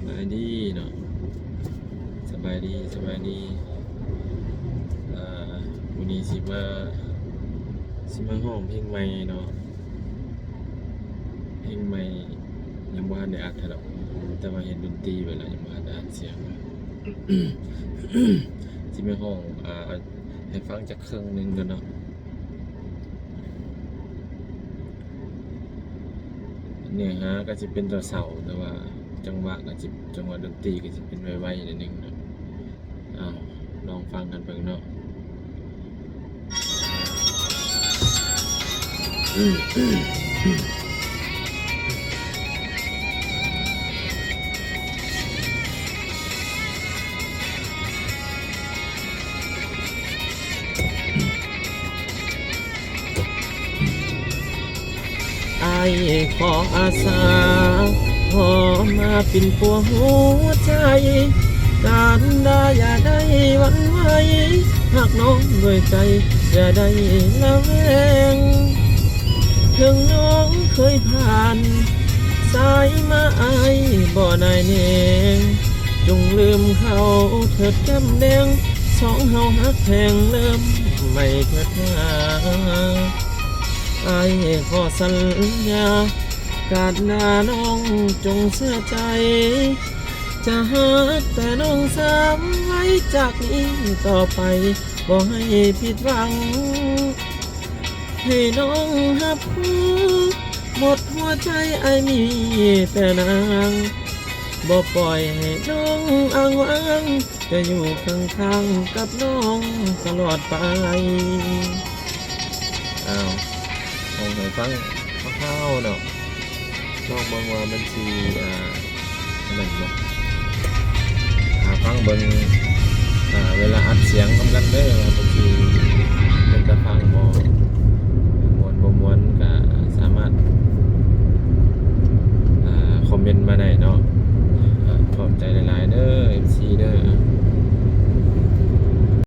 บายดีเนาะสบายดีวันนี้สิมาห้องเพลงใหม่เนาะเพลงใหม่ยังบ่ทันได้อัดให้ดอกแต่ว่าเห็นดนตรีไปแล้วยังบ่ทันได้อัดเสียง สิมาห้องให้ฟังจักครึ่งหนึงกันเนาะเนื้อหาก็สิเป็นตัวเสาแต่ว่าจังหวะก็สิจังหวะดนตรีก็สิเป็นไวๆนิดนึงเนาะลองฟังกันเบิ่งเนาะอายขออาสาขอมาเป็นปัวหัวใจการได้อย่าได้หวันไหวหากน้องด้วยใจอย่าได้ละแวงถึงน้องเคยผ่านสายมาอายบ่ได้เนงจงลืมเขาเถิดแก้มแดงสองเฮาฮักแพงเริ่มไม่เถิดหาอายขอสัญญาการหน้าน้องจงเชื่อใจจะหักแต่น้องสามไว้จากนี้ต่อไปบ่ให้ผิดหวังให้น้องหับผู้หมดหัวใจไอ้มีแต่นางบ่ปล่อยให้น้องอ้างว้างจะอยู่ข้างๆกับน้องตลอดไปลองให้ฟังคร่าวๆเนาะลองเบิ่งว่ามันสินั่นเนาะฟังเบิ่งเวลาอัดเสียงนำกันเด้อว่าบางที